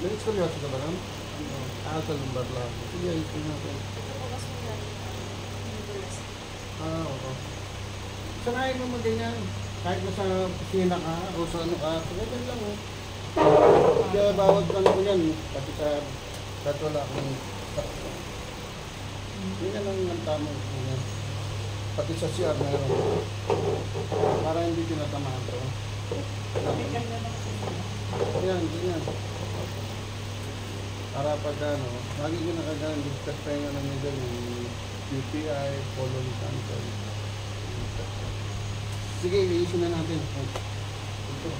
May scoliosis ka ba lang? Sa lumbar lang. Sige, ayusin natin. Oo. Sanayin mo ganyan. Kahit nasa kusina ka o sa ano ka, ganyan lang oh. Kaya bawat ano ko yan, kasi kahit wala akong ganyan lang ang tamang ganyan. Pati sa CR meron. Para hindi tinatamaan to. Yan, ganyan. Para pag ano, lagi ko nakagalan, discuss tayo nga namin dyan, yung UTI, colon cancer. Sige, i-issue na natin. Ito.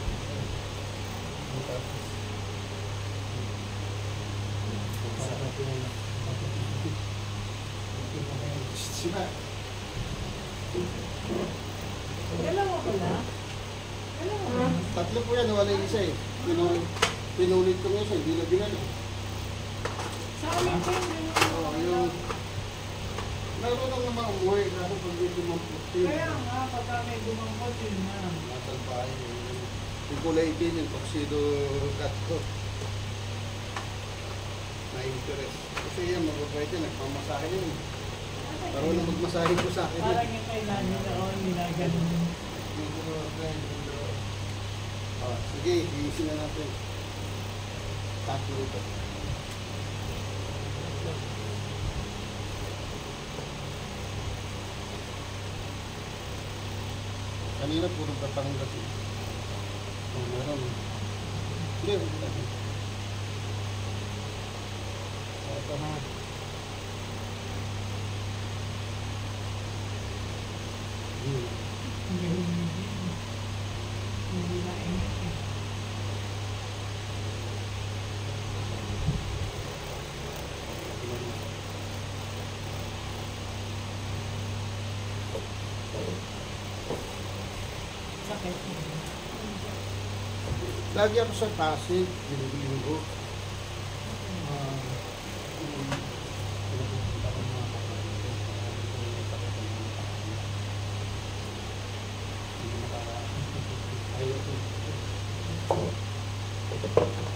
Sila. Dalawa ko na? Dalawa ko na? Tatlo po yan, wala yung isa eh. Pinulit ko nga siya, hindi na binalo. Sa amin ko yung Marunong naman umuwi, kasi pag may dumampot. kaya nga, pagka may dumampot yun na. Nasal bahay. Yung kulay itim, yung tuxedo cut ko. Na-interest. Kasi yan, mababait yan, nagpamasahe yun. Marunong magmasahe ko sa akin. Parang yung kay Nani noon, ginaganon. Sige, iisin na natin. Tatlo ito. Kanina puro Batangas eh. Oh, meron. Hindi, hindi. Ito na. Hindi na eh. Sakit. Lagi ako sa Pasig, linggo-linggo.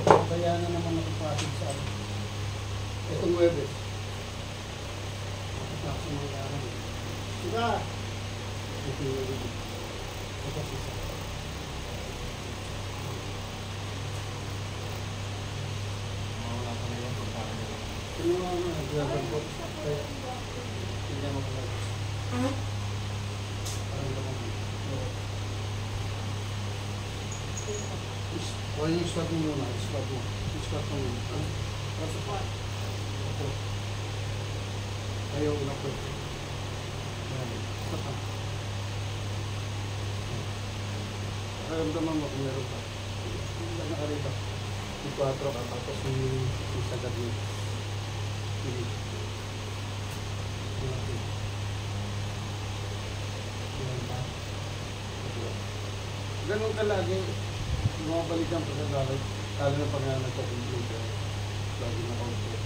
Kaya na naman ako Pasig sa itong Webes. Sa mga araw. Sika! Ito yung Webes. Ito sisa. Ano nga naglaban ko? Hindi mo kalagos. Parang naman. O yung squat mo muna. Squat mo. Squat mo muna. Kasi pa. Ito. Ayaw na po. Squat mo. Nakaramdaman mo kung meron pa. Hindi na nakarita. Yung 4 ka tapos yung sagad mo. Ganun ka lagi, bumabalikan pa sa dalag, lalo na pag nga nagka-computer, lagi na kaupo.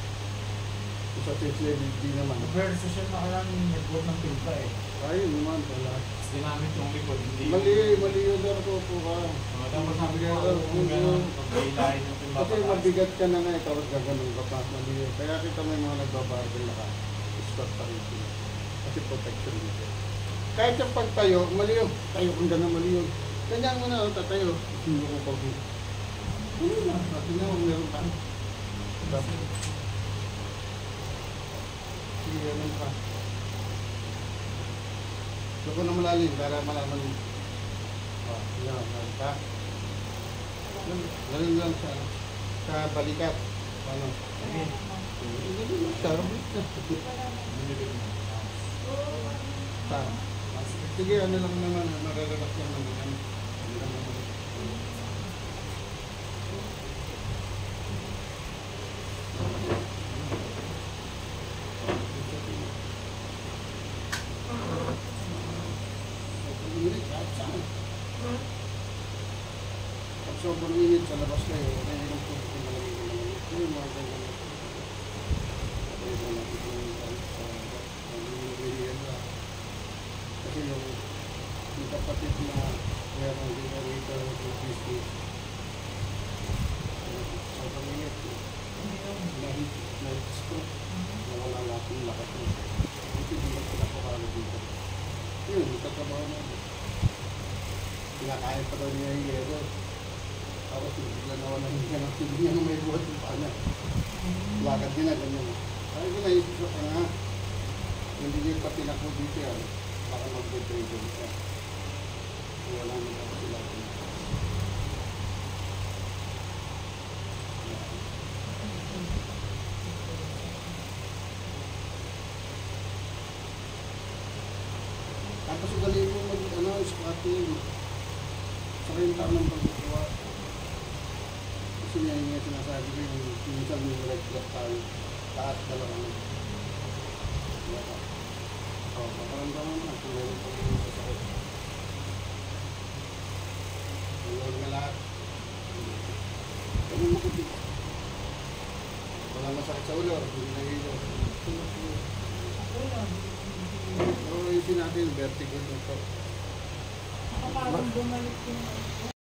Sa PhD naman. Versus yun nakalang nag-work ng pilpa eh. Ayun naman pala. Ginamit yung likod, hindi Mali yung darko po ka. Tapos sabi ko, kung gano'n, pag-ilahin yung pilpa. Kasi mabigat ka na nga eh, tapos gaganon ka pa. Mali yun. Kaya kita may mga nagbabarbel na ka, start pa rin sila. Kasi protection nito. Kahit yung pagtayo, mali yun. Tayo kung gano'n mali yun. Ganyan mo na, tatayo. Hindi ko pag ano na, natin na kung meron pa. Sige, ganun pa. Gusto ko na malalim para malaman mo. Yan, meron pa. Ganun lang sa balikat. Paano? Ganun lang siya. Sige, ano lang naman, mararabas yan naman yan. Pag sobrang init sa labas kayo, kaya yung po yung malamig. Yung mga ganyan. Kasi yung kapatid na meron din na rito yung business. Sobrang init. daw niya yung yero. Tapos bigla naman ang higa ng hindi niya may buhat yung paa niya. Lakad din na ganyan. Sabi ko naisip ko ka nga. Hindi niya pa tinakbo dito yan. Baka mag-depression siya. Wala naman ako sila. Tapos ugali mo squatting. Saka yung tamang pagkukuha. Kasi niya sinasabi ko yung minsan yung right left tayo. Taas talaga. Makaramdaman na kung meron pa rin sa sakit. Huwag na lahat. Ganun makuti. Walang masakit sa ulo. Hindi na hilo. Ako lang. So, yung natin, vertigo nito. Nakapagod bumalik yung